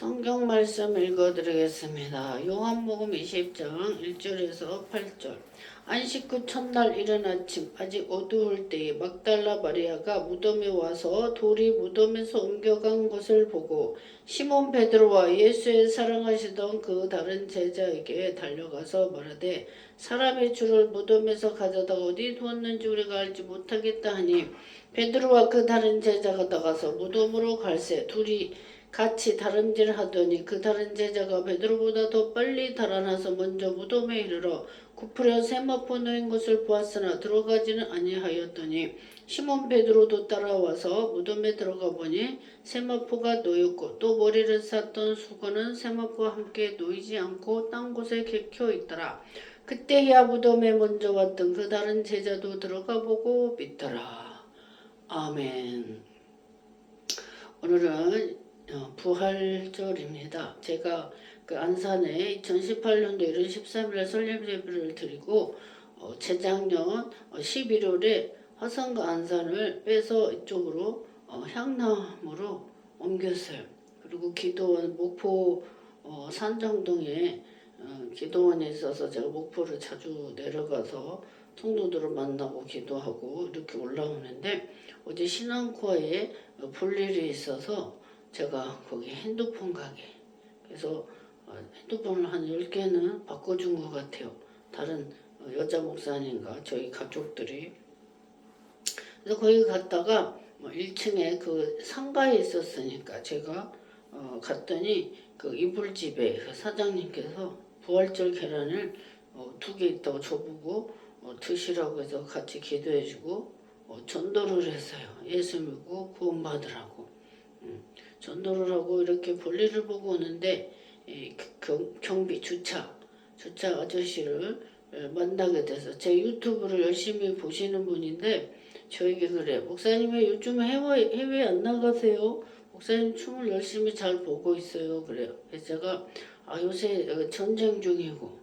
성경 말씀 읽어드리겠습니다. 요한복음 20장 1절에서 8절. 안식 후 첫날 이른 아침 아직 어두울 때에 막달라 마리아가 무덤에 와서 돌이 무덤에서 옮겨간 것을 보고 시몬 베드로와 예수의 사랑하시던 그 다른 제자에게 달려가서 말하되 사람의 주를 무덤에서 가져다 어디 두었는지 우리가 알지 못하겠다 하니 베드로와 그 다른 제자가 나가서 무덤으로 갈새 둘이 같이 다름질하더니 그 다른 제자가 베드로보다 더 빨리 달아나서 먼저 무덤에 이르러 굽으려 세마포 놓인 것을 보았으나 들어가지는 아니하였더니 시몬 베드로도 따라와서 무덤에 들어가 보니 세마포가 놓였고 또 머리를 쌌던 수건은 세마포와 함께 놓이지 않고 딴 곳에 객혀 있더라. 그때야 무덤에 먼저 왔던 그 다른 제자도 들어가 보고 믿더라. 아멘. 오늘은 부활절입니다. 제가 그 안산에 2018년도 1월 13일에 설립 예배를 드리고 재작년 11월에 화성과 안산을 빼서 이쪽으로 향남으로 옮겼어요. 그리고 기도원 목포 산정동에 기도원에 있어서 제가 목포를 자주 내려가서 성도들을 만나고 기도하고 이렇게 올라오는데 어제 신앙코어에 볼 일이 있어서 제가 거기 핸드폰 가게 그래서 핸드폰을 한 10개는 바꿔준 것 같아요. 다른 여자 목사님과 저희 가족들이. 그래서 거기 갔다가 1층에 그 상가에 있었으니까 제가 갔더니 그 이불집에 그 사장님께서 부활절 계란을 2개 있다고 저보고 드시라고 해서 같이 기도해주고 전도를 했어요. 예수 믿고 구원받으라고. 전도를 하고 이렇게 볼일을 보고 오는데 경비 주차 아저씨를 만나게 돼서 제 유튜브를 열심히 보시는 분인데 저에게 그래. 목사님 왜 요즘 해외 안 나가세요? 목사님 춤을 열심히 잘 보고 있어요. 그래요. 그래서 제가 요새 전쟁 중이고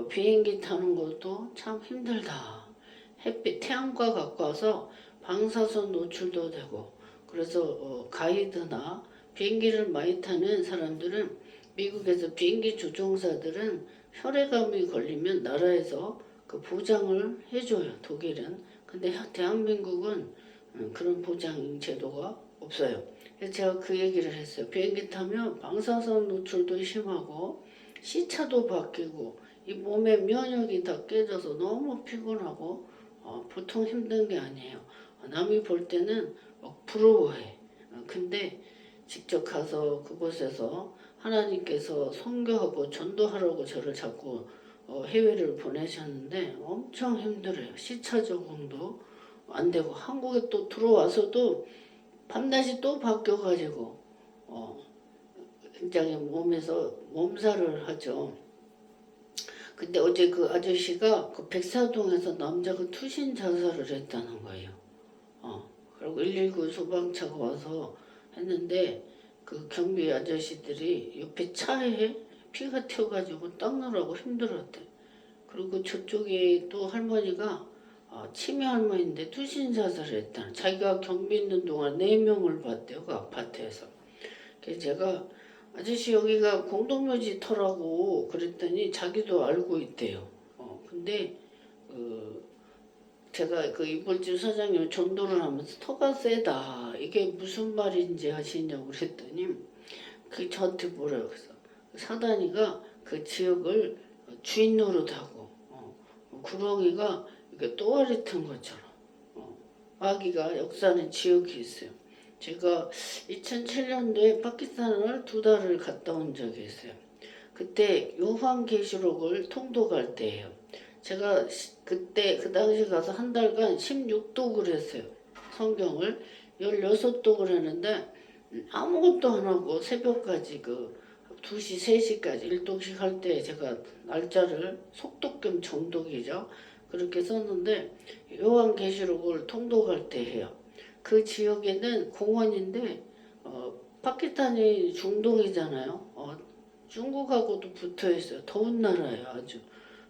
비행기 타는 것도 참 힘들다. 햇빛 태양과 가까워서 방사선 노출도 되고 그래서 가이드나 비행기를 많이 타는 사람들은 미국에서 비행기 조종사들은 혈액암이 걸리면 나라에서 그 보장을 해줘요. 독일은. 근데 대한민국은 그런 보장 제도가 없어요. 그래서 제가 그 얘기를 했어요. 비행기 타면 방사선 노출도 심하고 시차도 바뀌고 이 몸의 면역이 다 깨져서 너무 피곤하고 보통 힘든 게 아니에요. 남이 볼 때는 막 부러워해. 근데 직접 가서 그곳에서 하나님께서 선교하고 전도하라고 저를 자꾸 해외를 보내셨는데 엄청 힘들어요. 시차 적응도 안 되고 한국에 또 들어와서도 밤낮이 또 바뀌어가지고 굉장히 몸에서 몸살을 하죠. 근데 어제 그 아저씨가 그 백사동에서 남자가 투신 자살을 했다는 거예요. 그리고 119 소방차가 와서 했는데 그 경비 아저씨들이 옆에 차에 피가 튀어가지고 닦느라고 힘들었대. 그리고 저쪽에 또 할머니가 치매 할머니인데 투신 자살을 했다. 자기가 경비 있는 동안 4명을 봤대요. 그 아파트에서. 그래서 제가 아저씨 여기가 공동묘지 터라고 그랬더니 자기도 알고 있대요. 근데 제가 그 이불집 사장님 전도를 하면서 터가 세다. 이게 무슨 말인지 하시냐고 그랬더니 그 저한테 뭐래요. 그래서 사단이가 그 지역을 주인 노릇하고 구렁이가 이게 또아리 튼 것처럼 마귀가 역사하는 지역이 있어요. 제가 2007년도에 파키스탄을 2달을 갔다 온 적이 있어요. 그때 요한계시록을 통독할 때예요. 제가 그때 그 당시 가서 한 달간 16독을 했어요. 성경을 16독을 했는데 아무것도 안 하고 새벽까지 2시, 3시까지 1독씩 할 때 제가 날짜를 속독 겸 정독이죠. 그렇게 썼는데 요한계시록을 통독할 때 해요. 그 지역에는 공원인데 파키스탄이 중동이잖아요. 중국하고도 붙어 있어요. 더운 나라예요, 아주.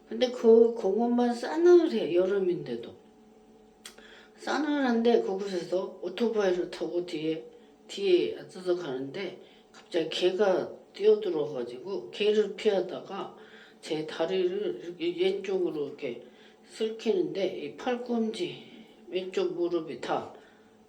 근데 그 공원만 싸늘해, 여름인데도. 싸늘한데 그곳에서 오토바이를 타고 뒤에 앉아서 가는데 갑자기 개가 뛰어들어가지고 개를 피하다가 제 다리를 이렇게 왼쪽으로 이렇게 슬키는데 이 팔꿈치 왼쪽 무릎이 다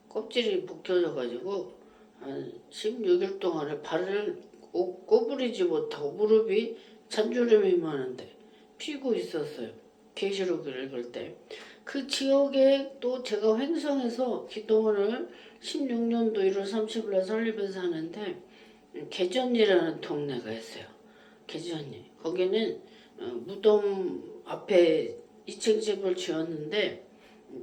껍질이 벗겨져가지고 한 16일 동안에 발을 꼬부리지 못하고 무릎이 잔주름이 많은데 피고 있었어요. 계시록을 읽을 때. 그 지역에 또 제가 횡성에서 기도원을 16년도 1월 30일 날 설립해서 하는데 개전이라는 동네가 있어요. 개전이. 거기는 무덤 앞에 2층 집을 지었는데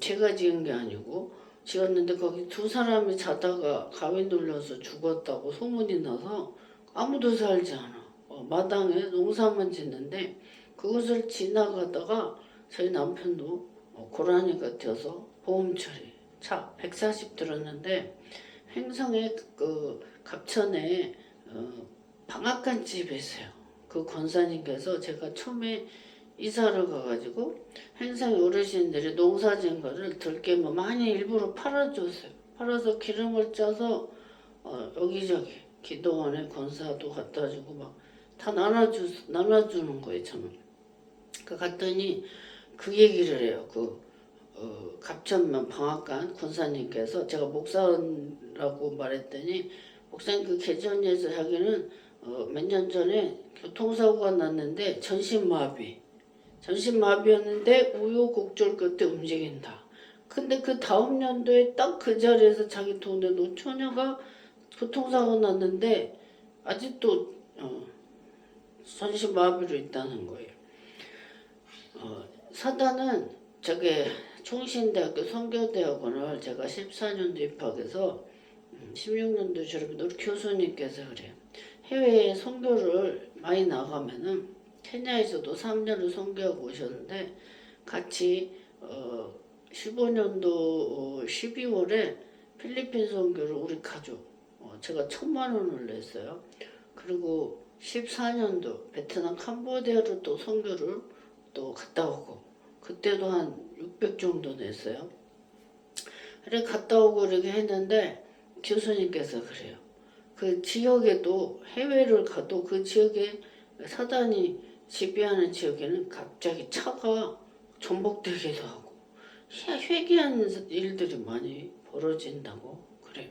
제가 지은 게 아니고 지었는데 거기 두 사람이 자다가 가위 눌려서 죽었다고 소문이 나서 아무도 살지 않아. 마당에 농사만 짓는데 그것을 지나가다가 저희 남편도 고라니가 튀어서 보험 처리 차 140 들었는데 횡성의 그 갑천에 방앗간 집이 있어요. 그 권사님께서 제가 처음에 이사를 가가지고 횡성 어르신들이 농사진 거를 들깨면 많이 일부러 팔아줬어요. 팔아서 기름을 짜서 여기저기 기도원에 권사도 갖다 주고 막 다 나눠주는 거예요. 저는 그 갔더니 그 얘기를 해요. 갑천면 방앗간 권사님께서 제가 목사라고 말했더니 목사님 그 개전에서 자기는 몇 년 전에 교통사고가 났는데 전신마비였는데 우여곡절 끝에 움직인다. 근데 그 다음 연도에 딱 그 자리에서 자기 동네 노처녀가 교통사고 났는데 아직도 전신마비로 있다는 거예요. 사단은 저게 총신대학교 선교대학원을 제가 14년도 입학해서 16년도 졸업한 우리 교수님께서 그래요. 해외에 선교를 많이 나가면은 케냐에서도 3년을 선교하고 오셨는데 같이 15년도 12월에 필리핀 선교를 우리 가족 제가 1,000만 원을 냈어요. 그리고 14년도 베트남 캄보디아를 또 선교를 또 갔다 오고 그때도 한 600 정도 냈어요. 그래 갔다 오고 이렇게 했는데 교수님께서 그래요. 그 지역에도 해외를 가도 그 지역에 사단이 지배하는 지역에는 갑자기 차가 전복되기도 하고 회귀한 일들이 많이 벌어진다고 그래요.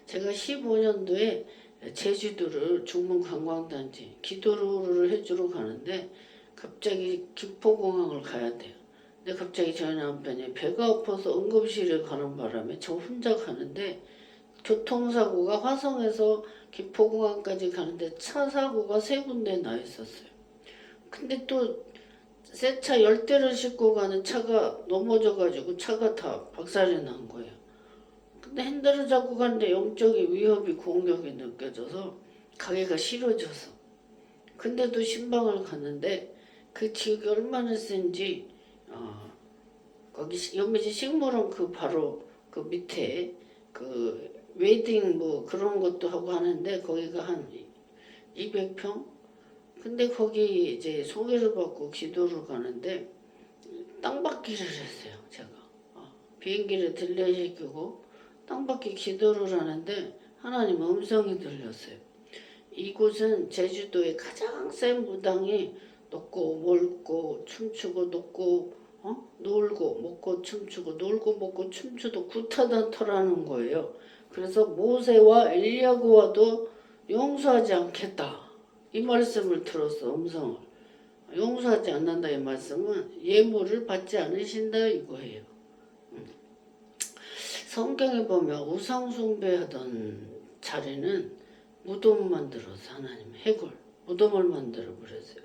제가 15년도에 제주도를 중문관광단지 기도를 해주러 가는데 갑자기 김포공항을 가야 돼요. 근데 갑자기 저희 남편이 배가 아파서 응급실에 가는 바람에 저 혼자 가는데 교통사고가 화성에서 김포공항까지 가는데 차 사고가 3군데 나 있었어요. 근데 또 새 차 10대를 싣고 가는 차가 넘어져가지고 차가 다 박살이 난 거예요. 근데 핸들을 잡고 가는데 영적인 위협이 공격이 느껴져서 가기가 싫어져서 근데도 신방을 갔는데 그 지역이 얼마나 센지 거기 여기지 식물원 그 바로 그 밑에 그 웨딩 뭐 그런 것도 하고 하는데 거기가 한 200평? 근데 거기 이제 소개를 받고 기도를 가는데 땅받기를 했어요. 제가 비행기를 딜레이시키고 땅받기 기도를 하는데 하나님 음성이 들렸어요. 이곳은 제주도의 가장 센 무당이 높고 멀고 춤추고 높고 놀고 먹고 춤추고 놀고 먹고 춤추도 굿하다 터라는 거예요. 그래서 모세와 엘리야고와도 용서하지 않겠다. 이 말씀을 들었어. 음성을. 용서하지 않는다 이 말씀은 예물을 받지 않으신다 이거예요. 성경에 보면 우상 숭배하던 자리는 무덤 만들어서 하나님 해골 무덤을 만들어 버렸어요.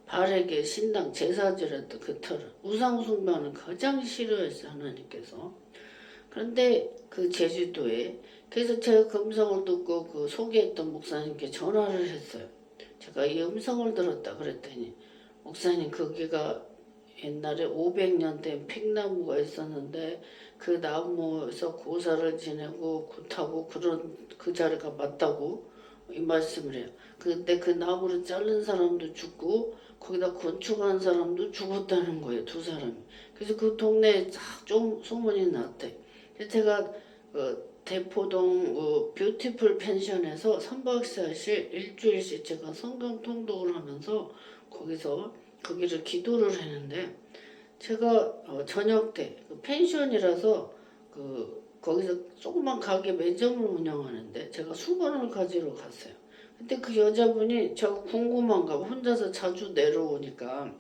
발에게 신당 제사지랬던 그 터를 우상 숭배하는 가장 싫어했어요 하나님께서. 그런데 그 제주도에 그래서 제가 그 음성을 듣고 그 소개했던 목사님께 전화를 했어요. 제가 이 음성을 들었다 그랬더니 목사님 거기가 옛날에 500년 된 팽나무가 있었는데 그 나무에서 고사를 지내고 굿하고 그런 그 자리가 맞다고 이 말씀을 해요. 근데 그 나무를 자른 사람도 죽고 거기다 건축한 사람도 죽었다는 거예요. 두 사람이. 그래서 그 동네에 좀 소문이 났대. 그래서 제가 대포동 뷰티풀 펜션에서 3박 4일 일주일씩 제가 성경 통독을 하면서 거기를 기도를 했는데, 제가 저녁 때 펜션이라서 거기서 조그만 가게 매점을 운영하는데 제가 수건을 가지러 갔어요. 근데 그 여자분이 저 궁금한가 봐. 혼자서 자주 내려오니까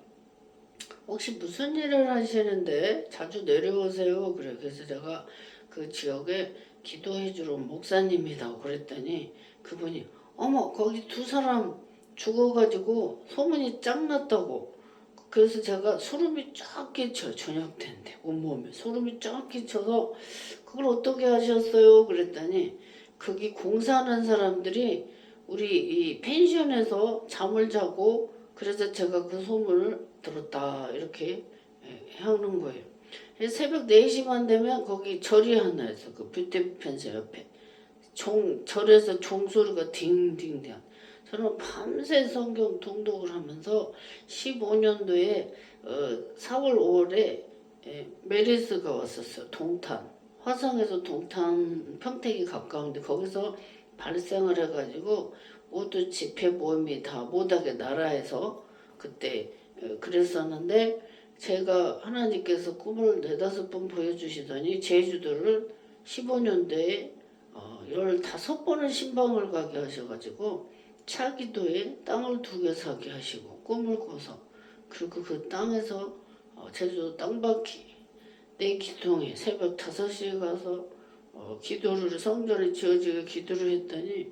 혹시 무슨 일을 하시는데 자주 내려오세요. 그래. 그래서 제가 그 지역에 기도해 주러 온 목사님이라고 그랬더니 그분이 어머 거기 두 사람 죽어가지고 소문이 짱 났다고. 그래서 제가 소름이 쫙 끼쳐. 저녁 때인데 온몸에 소름이 쫙 끼쳐서 그걸 어떻게 하셨어요? 그랬더니 거기 공사하는 사람들이 우리 이 펜션에서 잠을 자고 그래서 제가 그 소문을 들었다 이렇게 하는 거예요. 새벽 4시만 되면 거기 절이 하나 있어. 그 뷰티 펜션 옆에 절에서 종소리가 딩딩딩. 저는 밤새 성경 통독을 하면서 15년도에 4월 5월에 메리스가 왔었어요. 동탄 화성에서 동탄 평택이 가까운데 거기서 발생을 해가지고 모두 집회 모임이 다 못하게 나라에서 그때 그랬었는데, 제가 하나님께서 꿈을 4-5번 보여주시더니 제주도를 15년도에 15번을 신방을 가게 하셔가지고 차기도에 땅을 2개 사게 하시고 꿈을 꿔서, 그리고 그 땅에서 제주도 땅바퀴 내 기둥에 새벽 5시에 가서 기도를 성전에 지어지게 기도를 했더니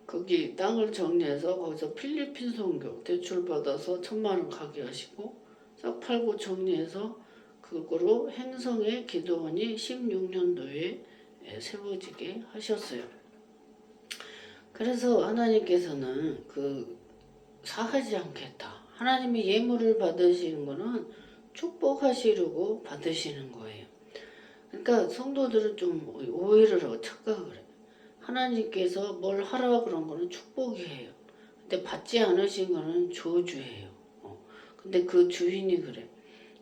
거기 땅을 정리해서 거기서 필리핀 선교 대출 받아서 1,000만 원 가게 하시고 싹 팔고 정리해서 그거로 행성의 기도원이 16년도에 세워지게 하셨어요. 그래서 하나님께서는 사하지 않겠다. 하나님이 예물을 받으시는 거는 축복하시려고 받으시는 거예요. 그러니까 성도들은 좀 오해를 하고 착각을 해요. 하나님께서 뭘 하라 그런 거는 축복이에요. 근데 받지 않으신 거는 저주예요. 근데 그 주인이 그래.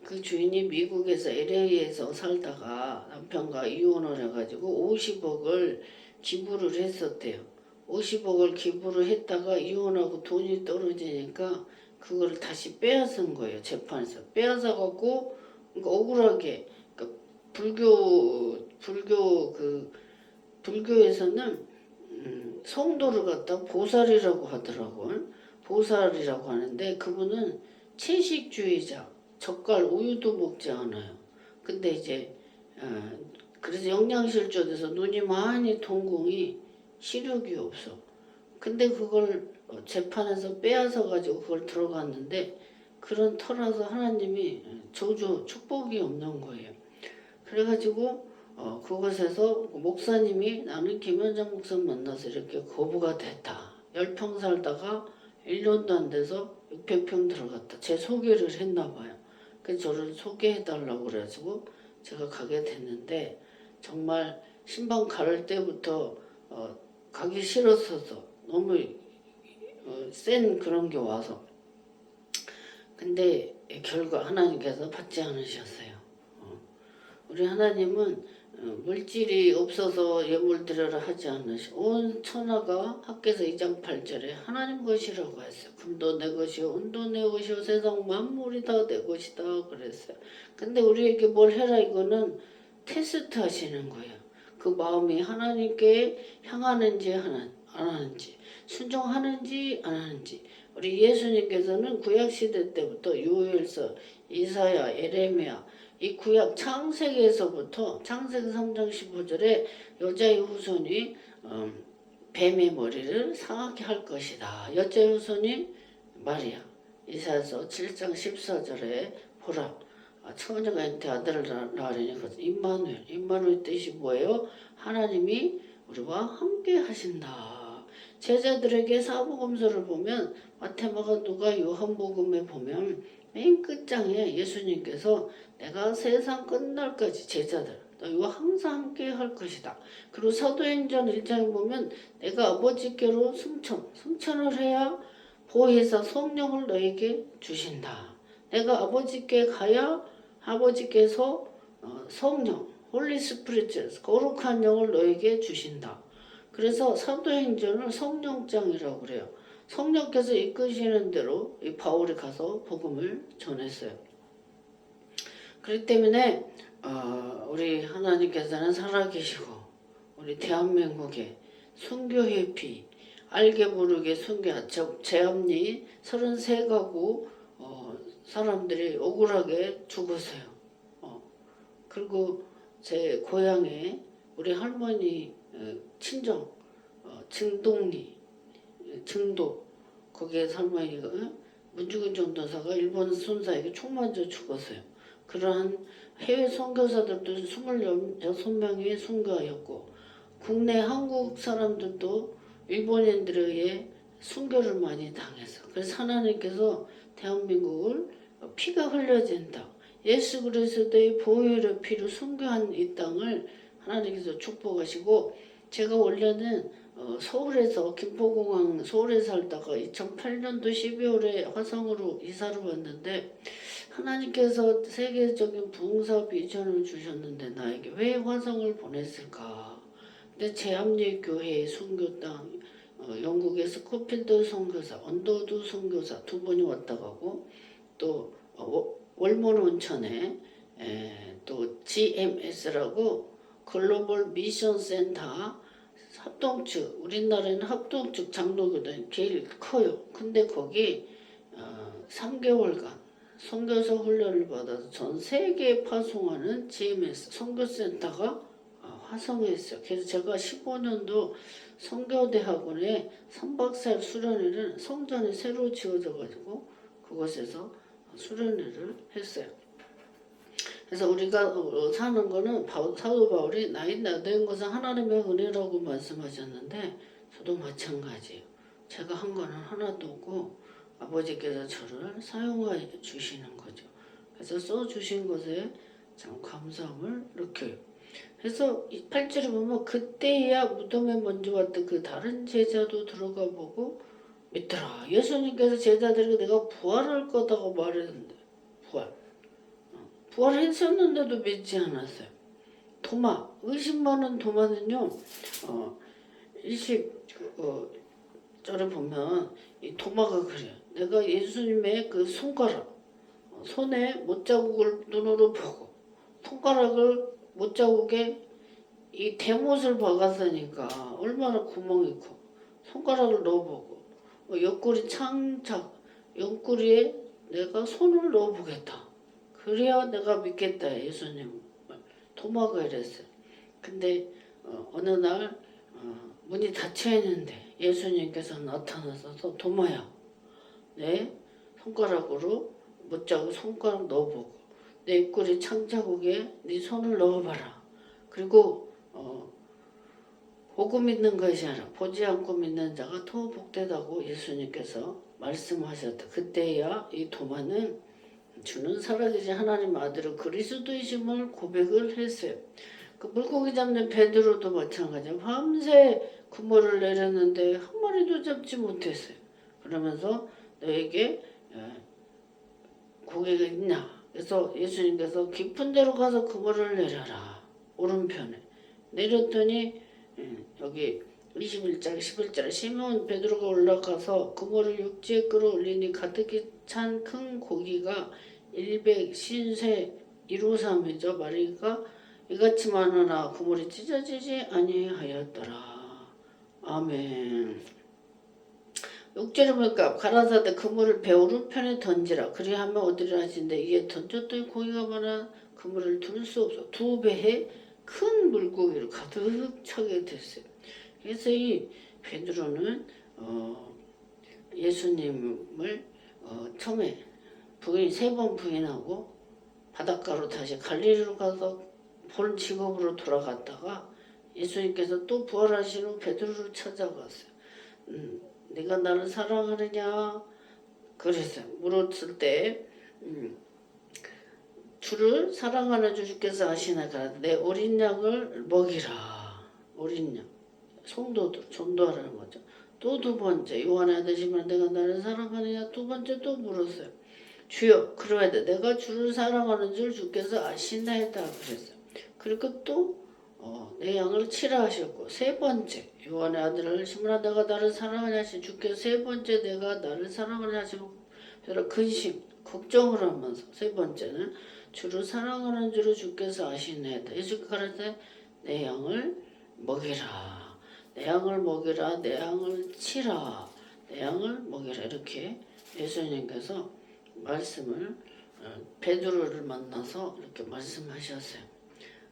그 주인이 미국에서 LA에서 살다가 남편과 이혼을 해가지고 50억을 기부를 했었대요. 50억을 기부를 했다가 이혼하고 돈이 떨어지니까 그거를 다시 빼앗은 거예요. 재판에서 빼앗아 갖고, 그러니까 억울하게, 그러니까 불교에서는 성도를 갖다 보살이라고 하더라고요. 보살이라고 하는데 그분은 채식주의자, 젓갈 우유도 먹지 않아요. 근데 이제 그래서 영양실조돼서 눈이 많이 동공이 시력이 없어. 근데 그걸 재판에서 빼앗아 가지고 그걸 들어갔는데 그런 터라서 하나님이 축복이 없는 거예요. 그래가지고 그곳에서 목사님이 나는 김현장 목사 만나서 이렇게 거부가 됐다. 10평 살다가 1년도 안 돼서 600평 들어갔다. 제 소개를 했나 봐요. 그래서 저를 소개해달라고 그래가지고 제가 가게 됐는데 정말 신방 갈 때부터 가기 싫었어서 너무 센 그런 게 와서. 근데 결과 하나님께서 받지 않으셨어요. 우리 하나님은 물질이 없어서 예물 드려라 하지 않으시고 온 천하가 학개서 2장 8절에 하나님 것이라고 했어요. 금도 내 것이요 은도 내 것이요 세상 만물이 다 내 것이다 그랬어요. 근데 우리에게 뭘 해라 이거는 테스트 하시는 거예요. 그 마음이 하나님께 향하는지 안 하는지, 순종하는지 안 하는지. 우리 예수님께서는 구약시대 때부터 요엘서, 이사야, 에레미야 이 구약 창세기에서부터 창세기 3장 15절에 여자의 후손이 뱀의 머리를 상하게 할 것이다. 여자의 후손이 마리아. 이사야서 7장 14절에 보라 처녀가 잉태 아들을 낳으리니 임마누엘 뜻이 뭐예요? 하나님이 우리와 함께 하신다. 제자들에게 사복음서를 보면 마태마가 누가 요한복음에 보면 맨 끝장에 예수님께서 내가 세상 끝날까지 제자들 너희와 항상 함께 할 것이다. 그리고 사도행전 1장에 보면 내가 아버지께로 승천을 해야 보혜사 성령을 너에게 주신다. 내가 아버지께 가야 아버지께서 성령 홀리 스피릿, 거룩한 영을 너에게 주신다. 그래서 사도행전을 성령장이라고 그래요. 성령께서 이끄시는 대로 이 바울이 가서 복음을 전했어요. 그렇기 때문에 우리 하나님께서는 살아계시고 우리 대한민국에 순교의 피, 알게 모르게 순교, 제 앞니 33가구 사람들이 억울하게 죽었어요. 그리고 제 고향에 우리 할머니 친정 증동리 증도 거기에 할머니가 문주근 전도사가 일본 순사에게 총 맞아 죽었어요. 그러한 해외 선교사들도 26명이 순교하였고 국내 한국 사람들도 일본인들에 의해 순교를 많이 당했어. 그래서 하나님께서 대한민국을 피가 흘려진다. 예수 그리스도의 보혈의 피로 순교한 이 땅을 하나님께서 축복하시고 제가 원래는 서울에서 김포공항 서울에 살다가 2008년도 12월에 화성으로 이사를 왔는데 하나님께서 세계적인 부흥사 비전을 주셨는데 나에게 왜 화성을 보냈을까? 근데 제암리교회의 선교 땅 영국의 스코필드 선교사, 언더우드 선교사 2번이 왔다 가고 또 월몬 온천에 또 GMS라고 글로벌 미션 센터 합동측, 우리나라에는 합동측 장로교단 제일 커요. 근데 거기 3개월간 선교사 훈련을 받아서 전 세계에 파송하는 GMS 선교센터가 화성에 있어요. 그래서 제가 15년도 선교대학원에 3박 4일 수련회를 성전이 새로 지어져 가지고 그곳에서 수련회를 했어요. 그래서 우리가 사는 거는 사도 바울이 나이 된 것은 하나님의 은혜라고 말씀하셨는데 저도 마찬가지예요. 제가 한 거는 하나도 없고 아버지께서 저를 사용해 주시는 거죠. 그래서 써주신 것에 참 감사함을 느껴요. 그래서 8절에 보면 그때야 무덤에 먼저 왔던 그 다른 제자도 들어가 보고 믿더라. 예수님께서 제자들에게 내가 부활할 거다고 말했는데 부활했었는데도 믿지 않았어요. 도마, 의심 많은 도마는요. 20절에 보면 이 도마가 그래요. 내가 예수님의 그 손가락, 손에 못자국을 눈으로 보고 손가락을 못자국에 이 대못을 박았으니까 얼마나 구멍이 커. 손가락을 넣어보고 옆구리 창작, 옆구리에 내가 손을 넣어보겠다. 그래야 내가 믿겠다 예수님. 도마가 이랬어요. 근데 어느 날 문이 닫혀있는데 예수님께서 나타나서 도마야 내 손가락으로 못자국 손가락 넣어보고 내 입꼬리 창자국에 네 손을 넣어봐라. 그리고 보고 믿는 것이 아니라 보지 않고 믿는 자가 더 복되다고 예수님께서 말씀하셨다. 그때야 이 도마는 주는 살아계신 하나님 아들의 그리스도이심을 고백을 했어요. 그 물고기 잡는 베드로도 마찬가지예요. 밤새 그물을 내렸는데 한 마리도 잡지 못했어요. 그러면서 너에게 고기가 있냐? 그래서 예수님께서 깊은 데로 가서 그물을 내려라. 오른편에. 내렸더니 여기 21절 11절에 시몬 베드로가 올라가서 그물을 육지에 끌어올리니 가득히 찬 큰 고기가 150세 153이죠. 마리가 이같이 많으나 그물이 찢어지지 아니하였더라. 아멘. 6절에 보니까 가라사대 그물을 배 오른편에 던지라. 그리하면 어디를 하신데 이에 던졌더니 고기가 많아 그물을 둘 수 없어 2배의 큰 물고기를 가득 차게 됐어요. 그래서 이 베드로는 예수님을 처음에 부인 3번 부인하고 바닷가로 다시 갈릴리로 가서 본 직업으로 돌아갔다가 예수님께서 또 부활하신 후 베드로를 찾아갔어요. 네가 나를 사랑하느냐? 그랬어요. 물었을 때 주를 사랑하는 주께서 아시나가 내 어린 양을 먹이라. 어린 양. 성도들 전도하라는 거죠. 또 2번째 요한의 아들이시면 내가 나를 사랑하느냐? 2번째 또 물었어요. 주여 그러하되 내가 주를 사랑하는 줄 주께서 아시나이다 그랬어요. 그리고 또 내 양을 치라 하셨고 세 번째 요한의 아들을 시므라 내가 나를 사랑하냐 하신 주께서 세 번째 내가 나를 사랑하냐 하시고 별로 근심 걱정을 하면서 세 번째는 주를 사랑하는 줄을 주께서 아시네. 예수께서 가라사대 내 양을 먹이라. 내 양을 먹이라. 내 양을 치라. 내 양을 먹이라. 이렇게 예수님께서 말씀을 베드로를 만나서 이렇게 말씀하셨어요.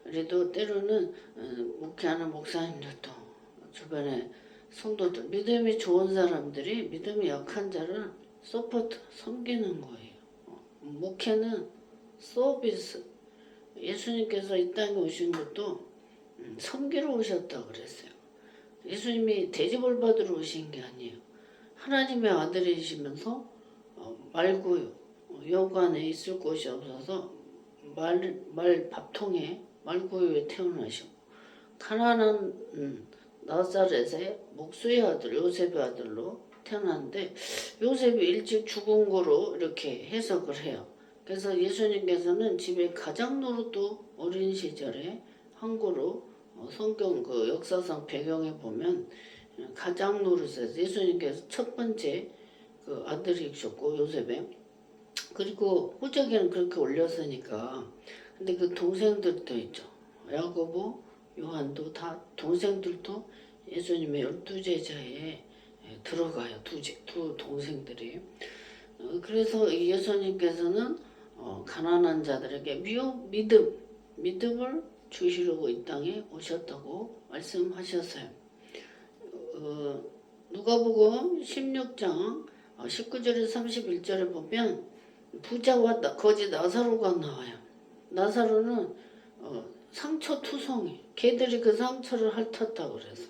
그래도 때로는 목회하는 목사님들도 주변에 성도들 믿음이 좋은 사람들이 믿음이 약한 자를 서포트 섬기는 거예요. 목회는 서비스. 예수님께서 이 땅에 오신 것도 섬기러 오셨다 그랬어요. 예수님이 대접을 받으러 오신 게 아니에요. 하나님의 아들이시면서 말고요. 여관에 있을 곳이 없어서 말 밥통에 말고요에 태어나시고 가난한 나사렛의 목수의 아들 요셉의 아들로 태어났는데 요셉이 일찍 죽은 거로 이렇게 해석을 해요. 그래서 예수님께서는 집에 가장 노릇도 어린 시절에 한 거로 성경 그 역사상 배경에 보면 가장 노릇에서 예수님께서 첫 번째 그 아들이셨고 요셉의 그리고 후적에는 그렇게 올렸으니까 근데 그 동생들도 있죠. 야고보, 요한도 다 동생들도 예수님의 12제자에 들어가요. 두 동생들이. 그래서 예수님께서는 가난한 자들에게 믿음을 주시려고 이 땅에 오셨다고 말씀하셨어요. 누가복음 16장 19절에서 31절에 보면 부자와 거지 나사로가 나와요. 나사로는 상처투성이 걔들이 그 상처를 핥았다 그래서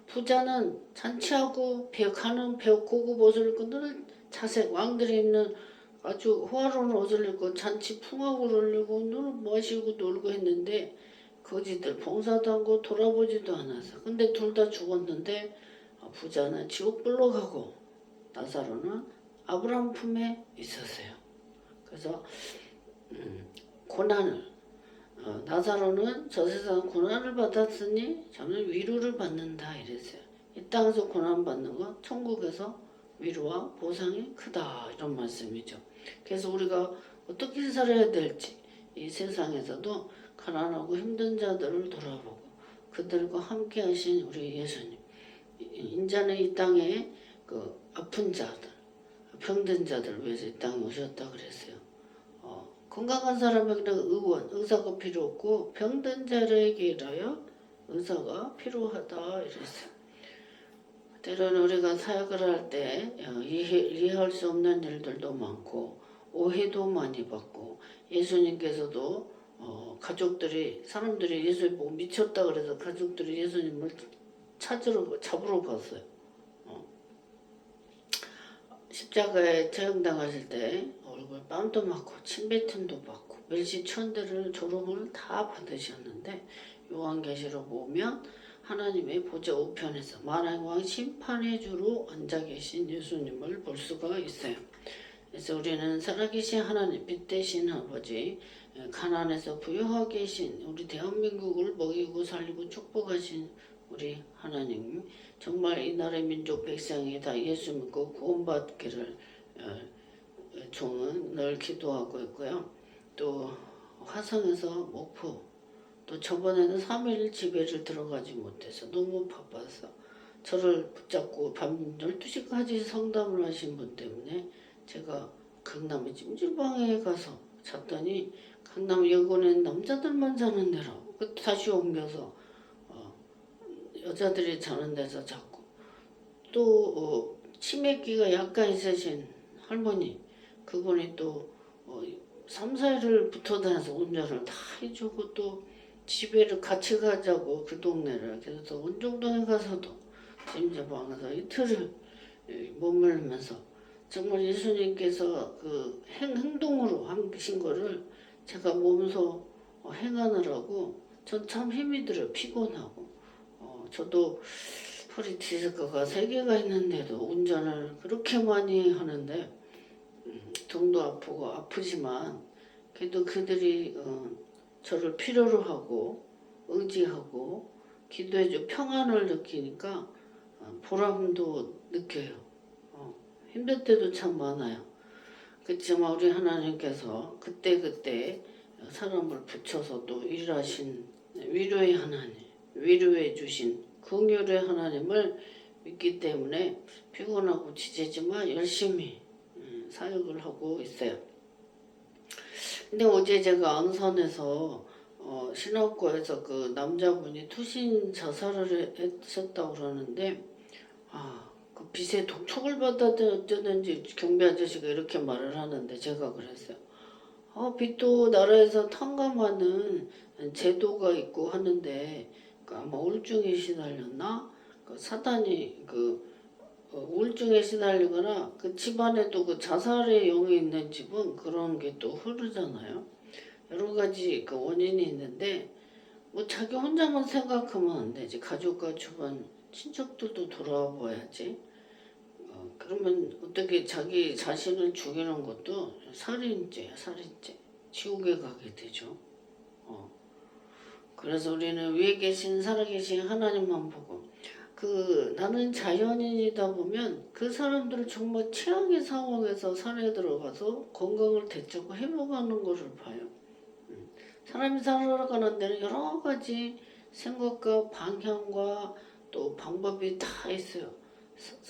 부자는 잔치하고 가는 고급 옷을 입고 늘 자색 왕들이 입는 아주 호화로운 옷을 입고 잔치 풍악을 올리고 늘 마시고 놀고 했는데 거지들 봉사도 하고 돌아보지도 않았어. 근데 둘 다 죽었는데 부자는 지옥불로 가고 나사로는 아브라함 품에 있었어요. 그래서 고난을 나사로는 저 세상 고난을 받았으니 저는 위로를 받는다 이랬어요. 이 땅에서 고난받는 건 천국에서 위로와 보상이 크다 이런 말씀이죠. 그래서 우리가 어떻게 살아야 될지 이 세상에서도 가난하고 힘든 자들을 돌아보고 그들과 함께 하신 우리 예수님 인자는 이 땅에 그 아픈 자들 병든 자들을 위해서 이 땅에 오셨다 그랬어요. 건강한 사람에게는 의사가 필요 없고 병든 자에게라야 의사가 필요하다 이랬어요. 때로는 우리가 사역을 할 때 이해할 수 없는 일들도 많고 오해도 많이 받고 예수님께서도 가족들이 사람들이 예수님 보고 미쳤다 그래서 가족들이 예수님을 잡으러 갔어요. 십자가에 처형당하실 때 얼굴 뺨도 맞고 침뱉음도 받고 멸시천대를 조롱을 다 받으셨는데 요한계시록 보면 하나님의 보좌 우편에서 만왕의 심판의 주로 앉아 계신 예수님을 볼 수가 있어요. 그래서 우리는 살아계신 하나님 빛 되신 아버지 가난해서 부유하게 계신 우리 대한민국을 먹이고 살리고 축복하신 우리 하나님 정말 이 나라의 민족 백성이 다 예수 믿고 구원받기를 종은 늘 기도하고 있고요. 또 화성에서 목포 또 저번에는 3일 집회를 들어가지 못해서 너무 바빠서 저를 붙잡고 밤 12시까지 상담을 하신 분 때문에 제가 강남의 찜질방에 가서 잤더니 강남 여고는 남자들만 자는 데로 다시 옮겨서 여자들이 자는 데서 잤고 또 치매기가 약간 있으신 할머니 그분이 또 3, 4일을 붙어 다녀서 운전을 다 해주고 또 집에를 같이 가자고 그 동네를 그래서 원종동에 가서도 찜질방에서 이틀을 머물면서 정말 예수님께서 그 행동으로 하신 거를 제가 몸소 행하느라고 전 참 힘이 들어요. 피곤하고 저도 허리 디스크가 3개가 있는데도 운전을 그렇게 많이 하는데 등도 아프고 아프지만 그래도 그들이 저를 필요로 하고 의지하고 기도해줘 평안을 느끼니까 보람도 느껴요. 힘들 때도 참 많아요. 그렇지만 우리 하나님께서 그때그때 사람을 붙여서 또 일하신 위로의 하나님, 위로해 주신 긍휼의 하나님을 믿기 때문에 피곤하고 지치지만 열심히 사역을 하고 있어요. 근데 어제 제가 안산에서 신학교에서 그 남자분이 투신 자살을 하셨다고 그러는데 그 빚에 독촉을 받았든 어쩌든지 경비 아저씨가 이렇게 말을 하는데 제가 그랬어요. 빚도 나라에서 탕감하는 제도가 있고 하는데 아마 우울증에 시달렸나? 그 사단이 우울증에 시달리거나 그 집안에도 그 자살의 영이 있는 집은 그런 게 또 흐르잖아요. 여러 가지 그 원인이 있는데 뭐 자기 혼자만 생각하면 안 되지. 가족과 주변 친척들도 돌아와 봐야지. 그러면 어떻게 자기 자신을 죽이는 것도 살인죄. 지옥에 가게 되죠. 그래서 우리는 위에 계신 살아계신 하나님만 보고 나는 자연인이다 보면 그 사람들을 정말 최악의 상황에서 산에 들어가서 건강을 되찾고 회복하는 것을 봐요. 사람이 살아가는 데는 여러 가지 생각과 방향과 또 방법이 다 있어요.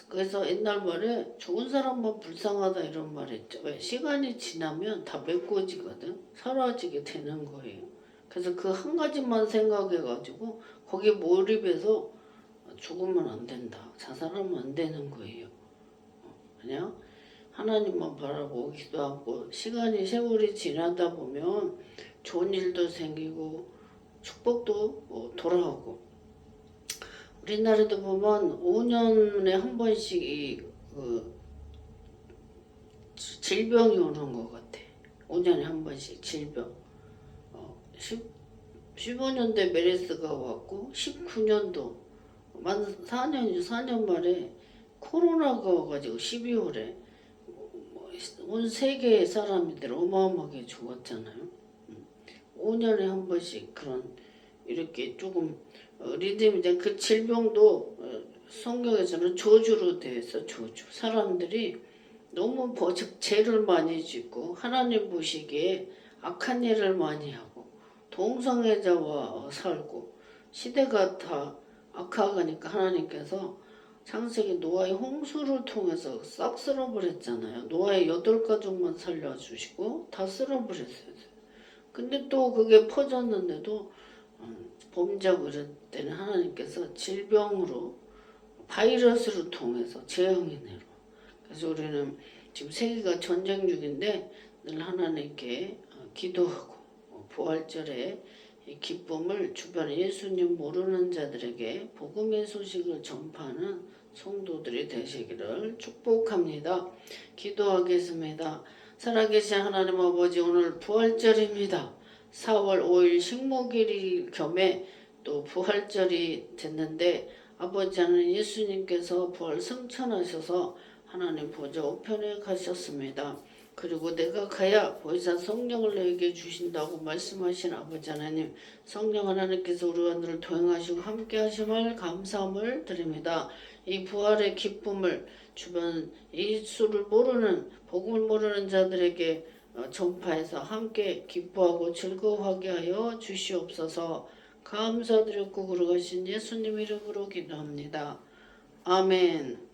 그래서 옛날 말에 좋은 사람만 불쌍하다 이런 말 있죠. 왜? 시간이 지나면 다 메꿔지거든. 사라지게 되는 거예요. 그래서 그 한 가지만 생각해가지고 거기에 몰입해서 죽으면 안 된다. 자살하면 안 되는 거예요. 그냥 하나님만 바라보고 기도하고 세월이 지나다 보면 좋은 일도 생기고 축복도 돌아오고 우리나라도 보면 5년에 한 번씩 질병이 오는 것 같아. 5년에 한 번씩 질병. 15년도에 메르스가 왔고 19년도 만 4년 말에 코로나가 와가지고 12월에 온 세계의 사람들 어마어마하게 죽었잖아요. 5년에 한 번씩 그런 이렇게 조금 리듬이 된 그 질병도 성경에서는 저주로 되어 있어. 저주. 사람들이 너무 죄를 많이 짓고 하나님 보시기에 악한 일을 많이 하고 동성애자와 살고 시대가 다 악화가니까 하나님께서 창세기 노아의 홍수를 통해서 싹 쓸어버렸잖아요. 노아의 8가족만 살려주시고 다 쓸어버렸어요. 근데 또 그게 퍼졌는데도 범죄하고 이럴 때는 하나님께서 질병으로 바이러스를 통해서 재앙이 내려. 그래서 우리는 지금 세계가 전쟁 중인데 늘 하나님께 기도하고 부활절에 이 기쁨을 주변에 예수님 모르는 자들에게 복음의 소식을 전파하는 성도들이 되시기를 축복합니다. 기도하겠습니다. 살아계신 하나님 아버지, 오늘 부활절입니다. 4월 5일 식목일이 겸해 또 부활절이 됐는데 아버지 하나님 예수님께서 부활 승천하셔서 하나님 보좌 우편에 가셨습니다. 그리고 내가 가야 보혜사 성령을 내게 주신다고 말씀하신 아버지 하나님, 성령 하나님께서 우리와 늘 동행하시고 함께 하심을 감사함을 드립니다. 이 부활의 기쁨을 주변 예수를 모르는 복음을 모르는 자들에게 전파해서 함께 기뻐하고 즐거워하게 하여 주시옵소서. 감사드렸고 걸어가신 예수님 이름으로 기도합니다. 아멘.